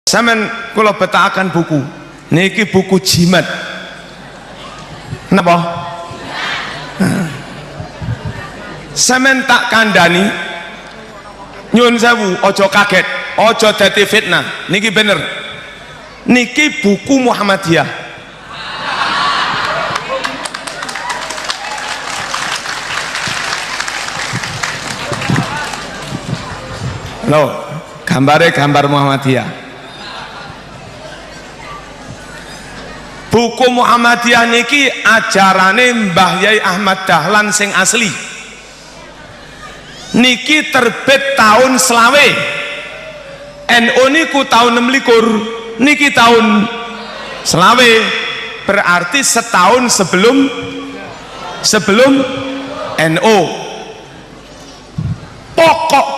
Sampeyan kula betakaken buku niki buku jimat napa sampeyan tak kandhani nyun sewu aja kaget aja dadi fitnah niki bener niki buku Muhammadiyah loh gambarnya gambar Muhammadiyah. Buku Muhammadiyah niki ajarane Mbah Yai Ahmad Dahlan sing asli niki terbit tahun selawe NU niku tahun 26 niki tahun selawe berarti setahun sebelum NU. Pokok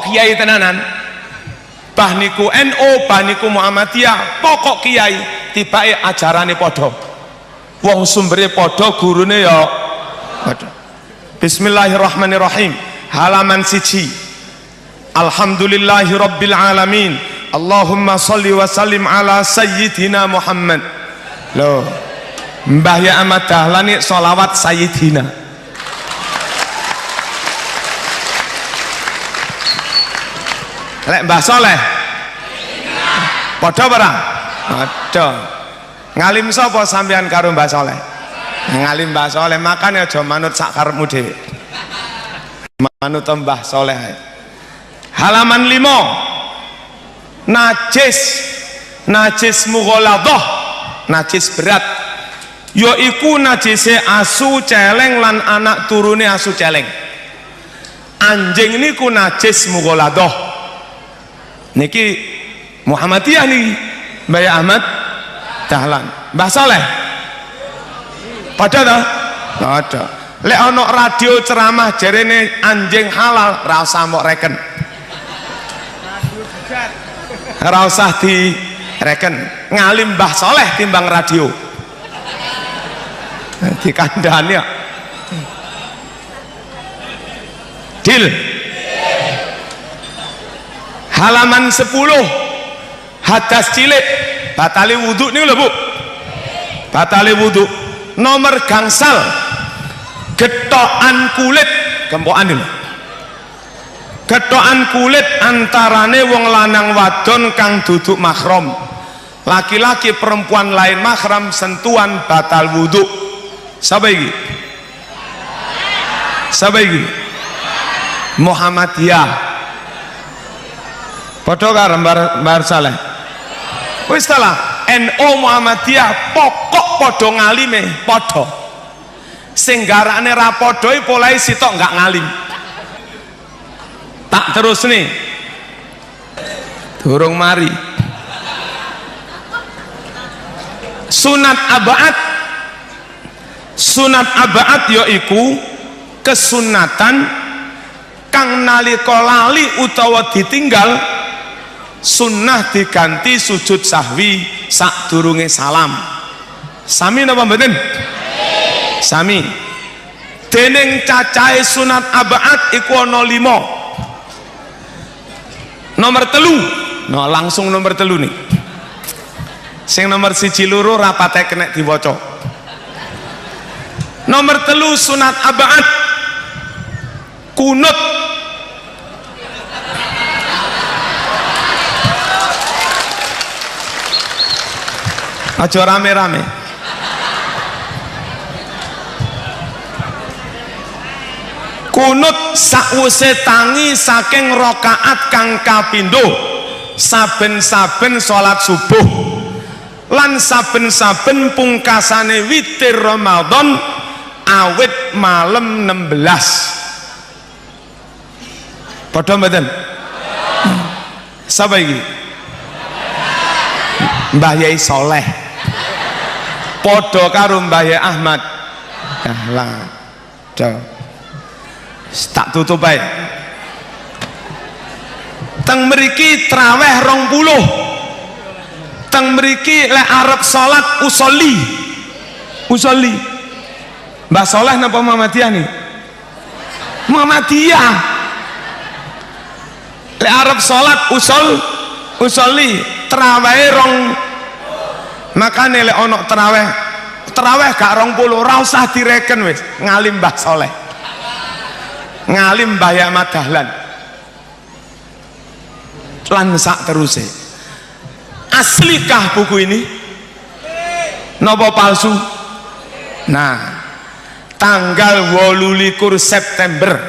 kiai tenanan bah niku NU bah niku Muhammadiyah pokok kiai tibake ajarane padha wong sumbere padha gurune ya padha. Bismillahirrahmanirrahim halaman 1 Alhamdulillahi rabbil alamin Allahumma sholli wa sallim ala sayyidina Muhammad. Loh Mbah Ya Ahmad Dahlan sholawat sayyidina lek Mbah Soleh padha barang padha ngalim sapa sampean karo Mbah Soleh ngalim Mbah Soleh makane aja manut sak karepmu dhewe manut Mbah Soleh. Halaman 5 najis mughaladah najis berat yaiku najise asu celeng lan anak turune asu celeng. Anjing niku najis mughaladah niki Muhammadiyah niki Mbah Ahmad Dahlan. Mbah Soleh padha ta? Padha. Lek ana radio ceramah jarene anjing halal ra usah mbok reken. Ra usah direken. Ngalim Mbah Soleh timbang radio. Dikandhani ya. Dil. Halaman 10 hadas cilik batali wudhu nih lho Bu batali wudhu nomor gangsal getokan kulit gempokan ini getokan kulit antarane wong lanang wadon kang duduk mahram laki-laki perempuan lain mahram sentuhan batal wudhu. Sapa iki Muhammadiyah padha karo Mbah Saleh wis salah NU Muhammadiyah pokok padha ngalime padha sing garane ra padha polahe sitok enggak ngalim. Tak terus nih durung mari sunat abaat yaiku kesunatan kang nalika lali utawa ditinggal sunnah diganti sujud sahwi sadurunge salam. Sami napa mboten? Sami. Dening cacahe sunat abaat iku ana 5. Nomor 3. No langsung nomor 3 nih. Sing nomor 1 loro rapate kena diwaca. Nomor 3 sunat abaat kunut. Aja rame-rame. Kunut sakwise tangi saking rakaat kang kapindho saben-saben salat subuh lan saben-saben pungkasane witir Ramadan awit malam 16. Padha mboten? Sapa iki? Mbah Yai Soleh padha karo Mbah Yai Ahmad Dahlan. Tak tutup ae. Teng mriki traweh 20. Teng mriki lek arep salat usolli. Mbah Soleh napa Muhammadiyah nih? Muhammadiyah. Lek arep salat usolli terawih rong, makane lek ono terawih gak 20 ora usah direken wis ngalim Mbah Soleh, ngalim Mbah Ahmad Dahlan lan sak teruse. Aslikah buku ini napa palsu? Nah, tanggal 28 September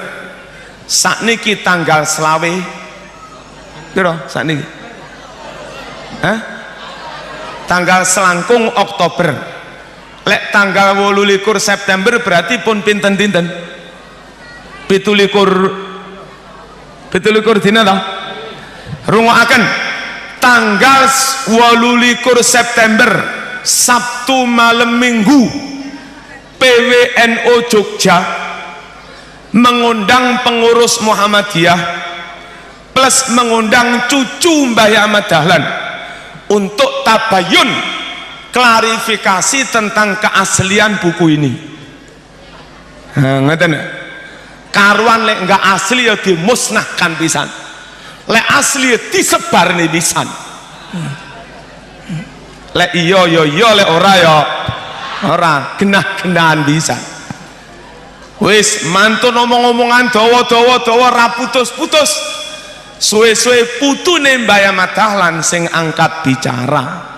sakniki tanggal selawe piro sakniki? Tanggal selangkung Oktober. Lek tanggal 28 September berarti pun pinten-pinten 17 dina ta? Rungokaken, tanggal 28 September Sabtu malam Minggu PWNU Jogja mengundang pengurus Muhammadiyah plus mengundang cucu Mbah Ahmad Dahlan untuk tabayun klarifikasi tentang keaslian buku ini. Ngeten karuan lek enggak asli ya dimusnahkan pisan, lek asli ya disebar nih pisan. Lek iya ya iya, lek ora ya ora, genah-genahan pisan. Wis mantun omong-omongan dawa-dawa ra putus-putus. Suwe-suwe putune Mbah Ahmad Dahlan sing angkat bicara.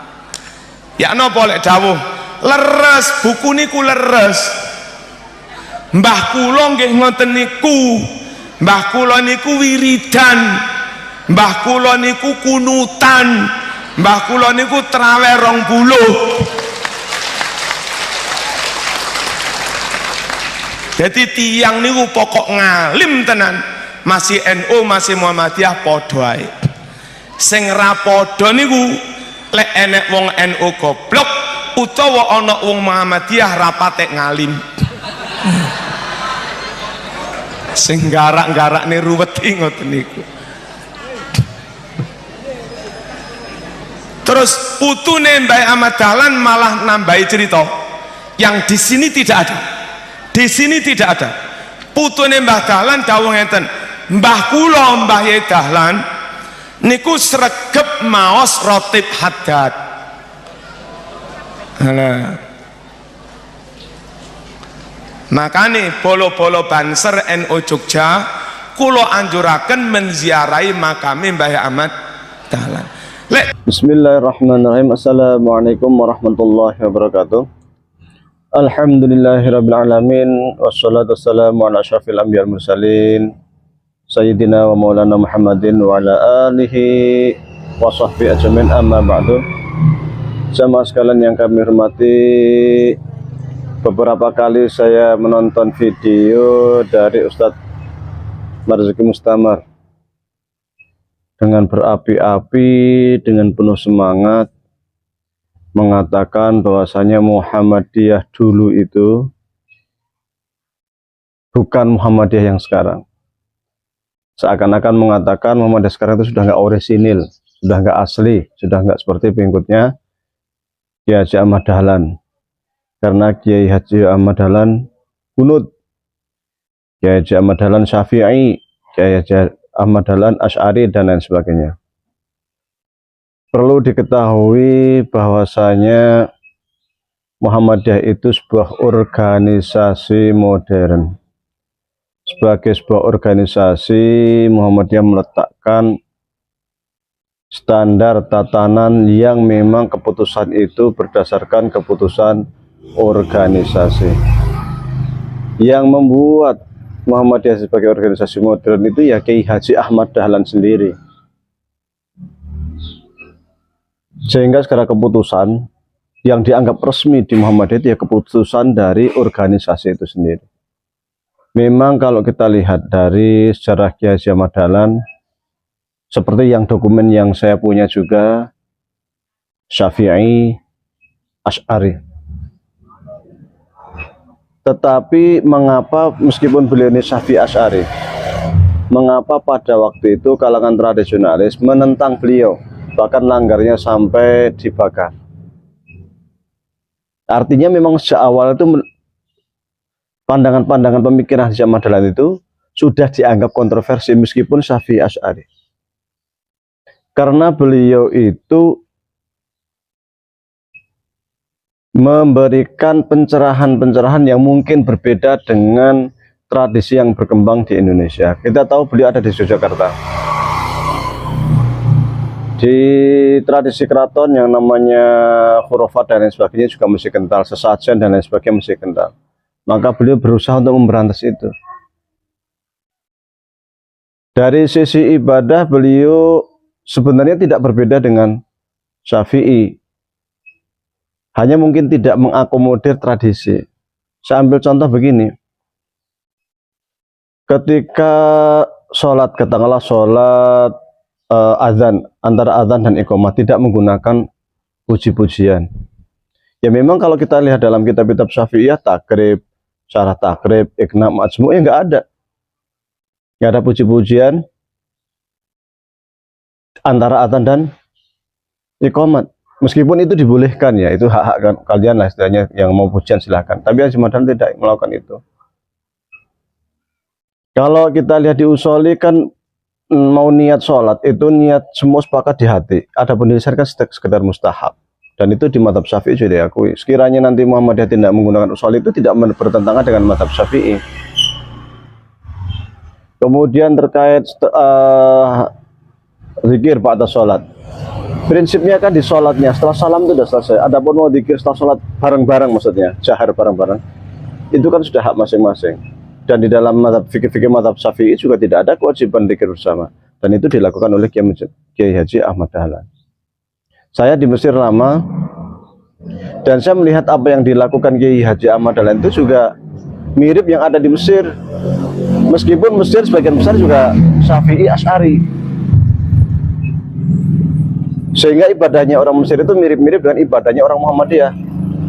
Ya napa lek dawuh leres buku niku leres. Mbah kula nggih ngoten niku. Mbah kula niku wiridan. Mbah kula niku kunutan. Mbah kula niku traweh 20. Jadi tiang niku pokok ngalim tenan. Masih NU masih Muhammadiyah padha ae. Sing ra padha niku lek enek wong NU goblok utawa ana wong Muhammadiyah ra patek ngalim. Sing garak-garakne ruweti ngoten niku. Terus putune Mbah Ahmad Dahlan malah nambahi cerita yang di sini tidak ada. Di sini tidak ada. Putune Mbah Dahlan dawuh ngeten, Mbah kula Mbah Dahlan niku sregep maos Rotib Haddad. Nah, makane bolo-bolo Banser NU Jogja kula anjuraken menziarahi makame Mbah Ahmad Dahlan. Bismillahirrahmanirrahim. Assalamualaikum warahmatullahi wabarakatuh. Alhamdulillahirrabbilalamin. Wassalatu wassalamu ala asyrafil anbiya wal mursalin Sayyidina wa maulana Muhammadin wa ala alihi wa sahbihi ajmain, amma ba'du. Jamaah sekalian yang kami hormati, beberapa kali saya menonton video dari Ustadz Marzuki Mustamar dengan berapi-api, dengan penuh semangat mengatakan bahwasanya Muhammadiyah dulu itu bukan Muhammadiyah yang sekarang. Seakan-akan mengatakan Muhammadiyah sekarang itu sudah nggak orisinil, sudah nggak asli, sudah nggak seperti pengikutnya Kiai Haji Ahmad Dahlan. Karena Kiai Haji Ahmad Dahlan kunut, Kiai Haji Ahmad Dahlan Syafi'i, Kiai Haji Ahmad Dahlan Asy'ari dan lain sebagainya. Perlu diketahui bahwasanya Muhammadiyah itu sebuah organisasi modern. Sebagai sebuah organisasi, Muhammadiyah meletakkan standar tatanan yang memang keputusan itu berdasarkan keputusan organisasi. Yang membuat Muhammadiyah sebagai organisasi modern itu ya Kiai Haji Ahmad Dahlan sendiri. Sehingga segala keputusan yang dianggap resmi di Muhammadiyah itu ya keputusan dari organisasi itu sendiri. Memang kalau kita lihat dari sejarah Kiai Haji Ahmad Dahlan, seperti yang dokumen yang saya punya juga, Syafi'i, Asy'ari. Tetapi mengapa meskipun beliau ini Syafi'i Asy'ari, mengapa pada waktu itu kalangan tradisionalis menentang beliau, bahkan langgarnya sampai dibakar? Artinya memang sejak awal itu pandangan-pandangan pemikiran Haji Ahmad Dahlan itu sudah dianggap kontroversi meskipun Syafi'i Asy'ari. karena beliau itu memberikan pencerahan-pencerahan yang mungkin berbeda dengan tradisi yang berkembang di Indonesia. Kita tahu beliau ada di Yogyakarta. Di tradisi keraton yang namanya khurafat dan lain sebagainya juga masih kental, sesajen dan lain sebagainya masih kental. Maka beliau berusaha untuk memberantas itu. Dari sisi ibadah beliau sebenarnya tidak berbeda dengan Syafi'i. Hanya mungkin tidak mengakomodir tradisi. Saya ambil contoh begini. Ketika sholat, katakanlah sholat azan, antara azan dan iqamah tidak menggunakan puji-pujian. Ya memang kalau kita lihat dalam kitab-kitab Syafi'iyah, takrib, syarah takrib, iqna, majmu', ya nggak ada. Nggak ada puji-pujian antara azan dan iqamat. Meskipun itu dibolehkan ya, itu hak-hak kalian lah istilahnya, yang mau pujian silahkan. Tapi Haji Madal tidak melakukan itu. Kalau kita lihat di usoli kan mau niat sholat, itu niat semua sepakat di hati. Ada penjelasan kan sekedar mustahab. Dan itu di mazhab Syafi'i juga diakui. Sekiranya nanti Muhammadiyah tidak menggunakan usoli, itu tidak bertentangan dengan mazhab Syafi'i. Kemudian terkait zikir pada sholat. Prinsipnya kan di sholatnya, setelah salam itu sudah selesai. Adapun mau zikir setelah sholat bareng-bareng, maksudnya jahar bareng-bareng, itu kan sudah hak masing-masing. Dan di dalam fikih mazhab Syafi'i juga tidak ada kewajiban zikir bersama. Dan itu dilakukan oleh Kiai Haji Ahmad Dahlan. Saya di Mesir lama, dan saya melihat apa yang dilakukan Kiai Haji Ahmad Dahlan itu juga mirip yang ada di Mesir. Meskipun Mesir sebagian besar juga Syafi'i Asy'ari. Sehingga ibadahnya orang Mesir itu mirip-mirip dengan ibadahnya orang Muhammadiyah.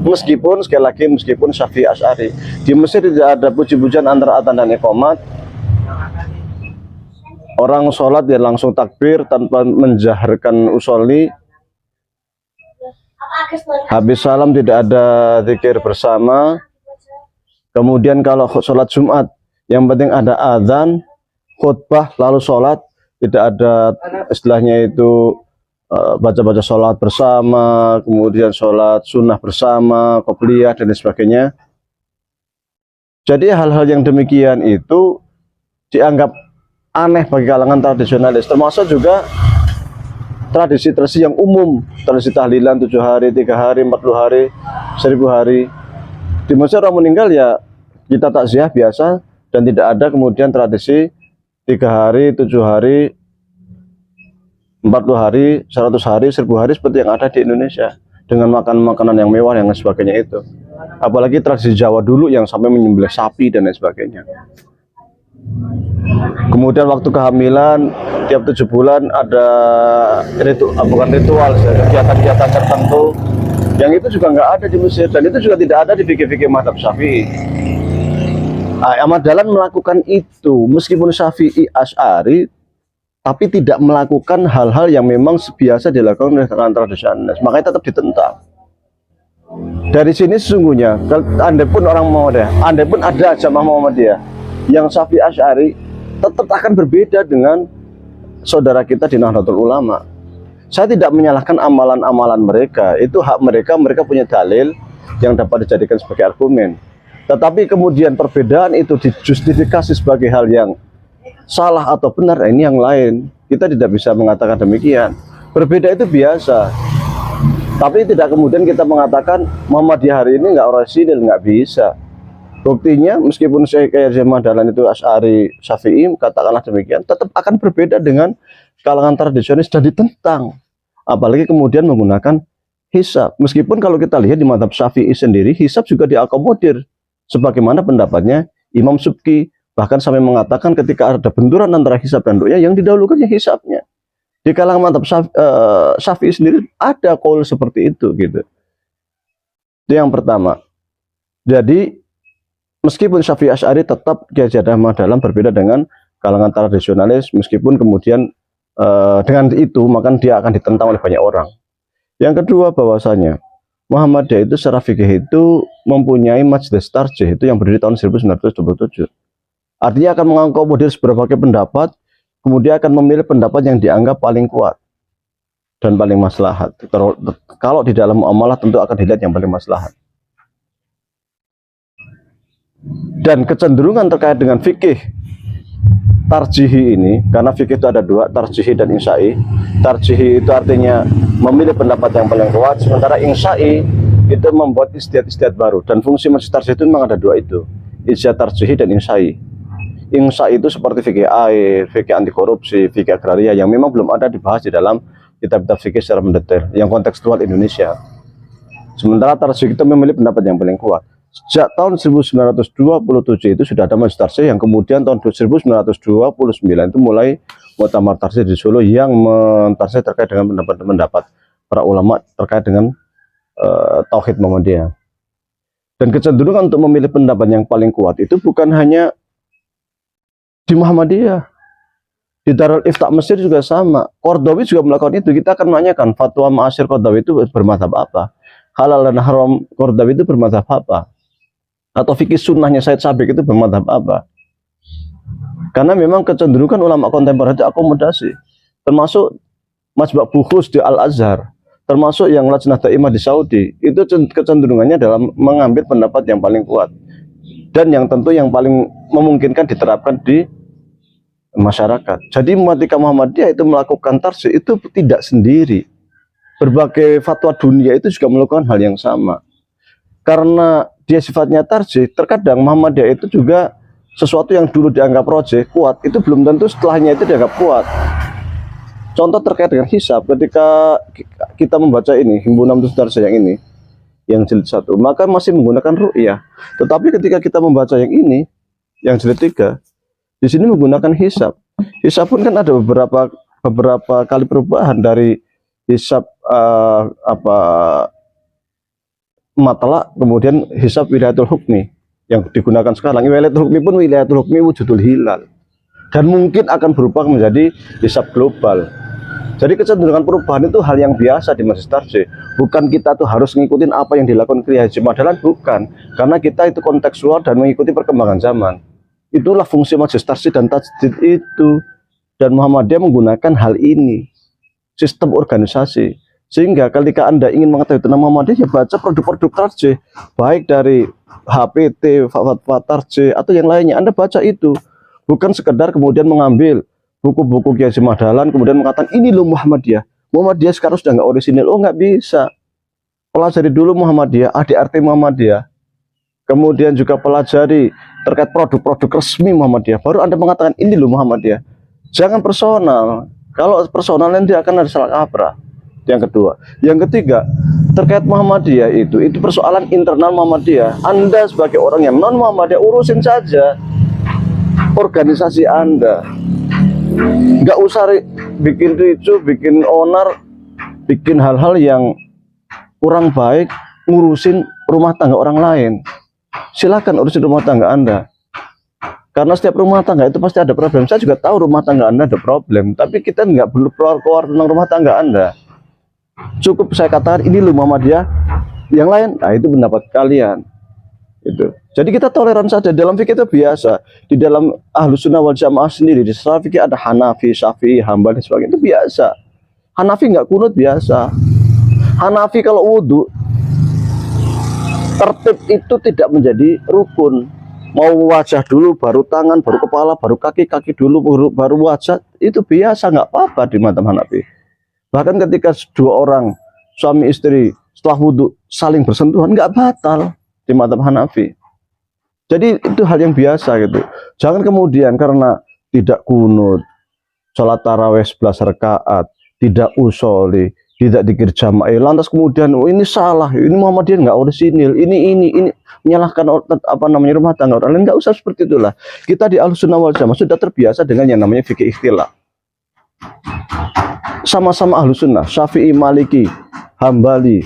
Meskipun, sekali lagi, meskipun Syafi'i Asy'ari. Di Mesir tidak ada puji-pujian antara adzan dan iqamat. Orang sholat dia langsung takbir tanpa menjaharkan usolli. Habis salam tidak ada zikir bersama. Kemudian kalau sholat Jumat, yang penting ada adzan, khutbah, lalu sholat. Tidak ada istilahnya itu baca-baca sholat bersama, kemudian sholat sunnah bersama, qobliyah dan sebagainya. Jadi hal-hal yang demikian itu dianggap aneh bagi kalangan tradisionalis, termasuk juga tradisi-tradisi yang umum, tradisi tahlilan 7 hari, 3 hari, 40 hari, 1000 hari. Di Mesir orang meninggal ya kita takziah biasa, dan tidak ada kemudian tradisi 3 hari, 7 hari, 40 hari, 100 hari, 1000 hari seperti yang ada di Indonesia dengan makan makanan yang mewah yang sebagainya itu. Apalagi tradisi Jawa dulu yang sampai menyembelih sapi dan lain sebagainya. Kemudian waktu kehamilan tiap 7 bulan ada ritual, kegiatan-kegiatan tertentu yang itu juga nggak ada di Mesir, dan itu juga tidak ada di fikih-fikih mazhab Syafi'i. Ahmad Dahlan melakukan itu meskipun Syafi'i Asy'ari, tapi tidak melakukan hal-hal yang memang biasa dilakukan oleh kalangan tradisionalis, makanya tetap ditentang. Dari sini sesungguhnya, andai pun orang Muhammadiyah, andai pun ada jamaah Muhammadiyah yang Syafi'i Asy'ari, tetap akan berbeda dengan saudara kita di Nahdlatul Ulama. Saya tidak menyalahkan amalan-amalan mereka, itu hak mereka, mereka punya dalil yang dapat dijadikan sebagai argumen. Tetapi kemudian perbedaan itu dijustifikasi sebagai hal yang salah atau benar, ini yang lain. Kita tidak bisa mengatakan demikian. Berbeda itu biasa, tapi tidak kemudian kita mengatakan Muhammadiyah hari ini nggak orisinil, nggak bisa. Buktinya meskipun saya kayak Ahmad Dahlan itu Asy'ari, Syafi'i, katakanlah demikian, tetap akan berbeda dengan kalangan tradisionalis dan ditentang. Apalagi kemudian menggunakan hisab. Meskipun kalau kita lihat di mazhab Syafi'i sendiri, hisab juga diakomodir sebagaimana pendapatnya Imam Subki. Bahkan sampai mengatakan ketika ada benturan antara hisab dan ru'yah, yang didahulukan ya hisabnya. Di kalangan mazhab Syafi'i sendiri ada qaul seperti itu gitu. Itu yang pertama. Jadi meskipun Syafi'i Asy'ari, tetap Kiai Haji Ahmad Dahlan berbeda dengan kalangan tradisionalis, meskipun kemudian dengan itu maka dia akan ditentang oleh banyak orang. Yang kedua, bahwasanya Muhammadiyah itu secara fikih itu mempunyai Majlis Tarjih itu yang berdiri tahun 1927. Artinya akan mengakomodir berbagai pendapat, kemudian akan memilih pendapat yang dianggap paling kuat. dan paling maslahat. Kalau di dalam muamalah tentu akan dilihat yang paling maslahat. Dan kecenderungan terkait dengan fikih tarjihi ini, karena fikih itu ada dua, tarjihi dan insya'i. Tarjihi itu artinya memilih pendapat yang paling kuat, sementara insya'i itu membuat ijtihad-ijtihad baru. Dan fungsi majelis tarjih itu memang ada dua itu, ijtihad tarjihi dan insya'i. Insya'i itu seperti fikih air, fikih anti korupsi, fikih agraria yang memang belum ada dibahas di dalam kitab-kitab fikih secara mendetail, yang kontekstual Indonesia. Sementara tarjih itu memilih pendapat yang paling kuat. Sejak tahun 1927 itu sudah ada majelis tarjih, yang kemudian tahun 1929 itu mulai muktamar tarjih di Solo yang mentarjih terkait dengan pendapat-pendapat para ulama terkait dengan tauhid Muhammadiyah. Dan kecenderungan untuk memilih pendapat yang paling kuat itu bukan hanya di Muhammadiyah, di Darul Ifta Mesir juga sama. Qardawi juga melakukan itu. Kita akan menanyakan fatwa Ma'asyir Qardawi itu bermadzhab apa, halal dan haram Qardawi itu bermadzhab apa, atau fikih sunnahnya Said Sabiq itu bermadzhab apa. Karena memang kecenderungan ulama kontemporer itu akomodasi, termasuk Majma' Buhus di Al-Azhar, termasuk yang Lajnah Daimah di Saudi, itu kecenderungannya dalam mengambil pendapat yang paling kuat dan yang tentu yang paling memungkinkan diterapkan di masyarakat. Jadi ketika Muhammadiyah itu melakukan tarjih itu tidak sendiri. Berbagai fatwa dunia itu juga melakukan hal yang sama. Karena dia sifatnya tarjih, terkadang Muhammadiyah itu juga sesuatu yang dulu dianggap rojih, kuat, itu belum tentu setelahnya itu dianggap kuat. Contoh terkait dengan hisab, ketika kita membaca ini, himpunan tarjih yang ini, yang jilid 1, maka masih menggunakan ru'yah. Tetapi ketika kita membaca yang ini, yang jilid 3, di sini menggunakan hisab. Hisab pun kan ada beberapa kali perubahan dari hisab matla, kemudian hisab wilayatul hukmi yang digunakan sekarang. Wilayatul hukmi pun wilayatul hukmi wujudul hilal, dan mungkin akan berubah menjadi hisab global. Jadi kecenderungan perubahan itu hal yang biasa di majelis tarjih. Bukan kita tuh harus ngikutin apa yang dilakukan Kiai Haji Madahlan, bukan, karena kita itu kontekstual dan mengikuti perkembangan zaman. Itulah fungsi majelis tarjih dan tajdid itu, dan Muhammadiyah menggunakan hal ini, sistem organisasi. Sehingga ketika Anda ingin mengetahui tentang Muhammadiyah, ya baca produk-produk tarjih, baik dari HPT, fatwa tarjih atau yang lainnya. Anda baca itu, bukan sekedar kemudian mengambil buku-buku Kiai Haji Madahlan kemudian mengatakan ini loh Muhammadiyah. Muhammadiyah sekarang sudah nggak orisinil. Oh, nggak bisa. Pelajari dulu Muhammadiyah, ADRT Muhammadiyah. Kemudian juga pelajari terkait produk-produk resmi Muhammadiyah. Baru Anda mengatakan ini loh Muhammadiyah. Jangan personal. Kalau personal nanti akan ada salah kaprah. Yang kedua, yang ketiga, terkait Muhammadiyah itu persoalan internal Muhammadiyah. Anda sebagai orang yang non Muhammadiyah urusin saja organisasi Anda. Nggak usah bikin ricu, bikin onar, bikin hal-hal yang kurang baik, ngurusin rumah tangga orang lain. Silakan urusin rumah tangga Anda. Karena setiap rumah tangga itu pasti ada problem. Saya juga tahu rumah tangga Anda ada problem, tapi kita nggak perlu keluar tentang rumah tangga Anda. Cukup saya katakan ini loh Muhammadiyah, yang lain, nah itu pendapat kalian. Itu. Jadi kita toleran saja. Dalam fikih itu biasa. Di dalam Ahlus Sunnah wal Jamaah sendiri, di setelah fikih ada Hanafi, Syafi'i, Hambali dan sebagainya, itu biasa. Hanafi nggak kunut biasa. Hanafi kalau wudhu, tertib itu tidak menjadi rukun. Mau wajah dulu, baru tangan, baru kepala, baru kaki, kaki dulu, baru wajah, itu biasa, nggak apa-apa di madzhab Hanafi. Bahkan ketika dua orang suami istri setelah wudhu saling bersentuhan, nggak batal di madzhab Hanafi. Jadi itu hal yang biasa gitu. Jangan kemudian karena tidak kunut, sholat tarawih 11 rakaat, tidak usoli, tidak dikir jamaah, lantas kemudian oh, ini salah, ini Muhammadiyah nggak orisinil, ini menyalahkan rumah tangga orang lain. Nggak usah seperti itulah. Kita di Ahlus Sunnah wal Jamaah sudah terbiasa dengan yang namanya fikih ikhtilaf. Sama-sama Ahlus Sunnah, Syafi'i, Maliki, Hambali,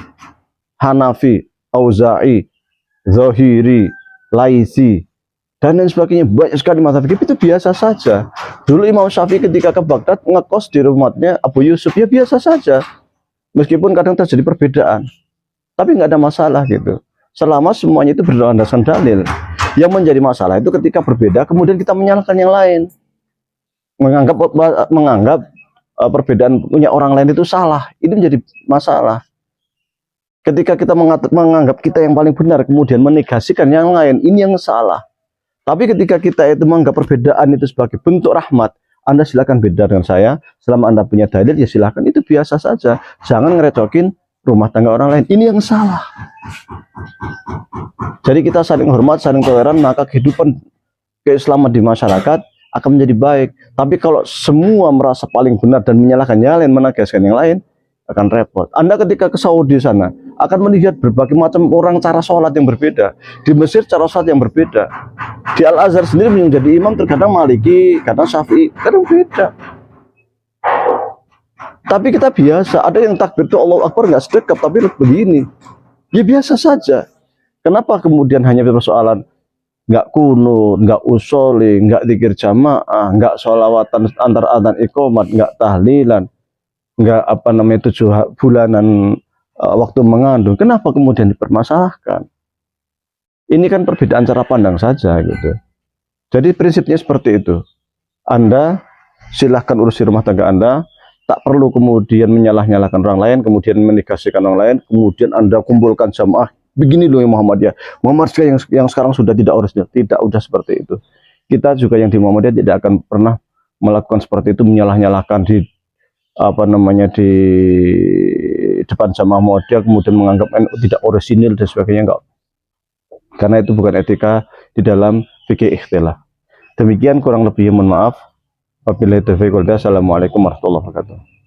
Hanafi, Auza'i, Zohiri, Laisi, dan lain sebagainya. Banyak sekali mazhab fikih itu biasa saja. Dulu Imam Syafi'i ketika ke Baghdad ngekos di rumahnya Abu Yusuf, ya biasa saja. Meskipun kadang terjadi perbedaan, tapi nggak ada masalah gitu. Selama semuanya itu berdasarkan dalil. Yang menjadi masalah itu ketika berbeda, kemudian kita menyalahkan yang lain, menganggap perbedaan punya orang lain itu salah. Ini menjadi masalah. Ketika kita menganggap kita yang paling benar, kemudian menegasikan yang lain, ini yang salah. Tapi ketika kita itu menganggap perbedaan itu sebagai bentuk rahmat, Anda silakan beda dengan saya. Selama Anda punya dalil, ya silakan. Itu biasa saja. Jangan ngerecokin rumah tangga orang lain. Ini yang salah. Jadi kita saling hormat, saling toleran, maka kehidupan keislaman di masyarakat akan menjadi baik. Tapi kalau semua merasa paling benar dan menyalahkan yang lain, menegaskan yang lain, akan repot. Anda ketika ke Saudi sana akan melihat berbagai macam orang cara sholat yang berbeda. Di Mesir cara sholat yang berbeda. Di Al-Azhar sendiri menjadi imam terkadang Maliki, kadang Syafi'i, kadang beda. Tapi kita biasa, ada yang takbir itu Allahu Akbar nggak sedekap, tapi begini. Ya biasa saja. Kenapa kemudian hanya persoalan nggak kunut, nggak usoli, nggak zikir jamaah, nggak sholawatan antar adzan iqomat, nggak tahlilan, nggak 7 bulanan waktu mengandung? Kenapa kemudian dipermasalahkan? Ini kan perbedaan cara pandang saja gitu. Jadi prinsipnya seperti itu. Anda silahkan urusi rumah tangga Anda, tak perlu kemudian menyalah-nyalahkan orang lain, kemudian menegasikan orang lain, kemudian Anda kumpulkan jamaah. Begini loh yang Muhammadiyah. Muhammadiyah yang sekarang sudah tidak urusnya, tidak udah seperti itu. Kita juga yang di Muhammadiyah tidak akan pernah melakukan seperti itu, menyalah-nyalahkan di di depan jamaah Muhammadiyah, kemudian menganggap NU tidak orisinil dan sebagainya, enggak. Karena itu bukan etika di dalam fikih ikhtilaf. Demikian kurang lebihnya, mohon maaf. Wabillahi taufiq wal hidayah. Assalamualaikum warahmatullahi wabarakatuh.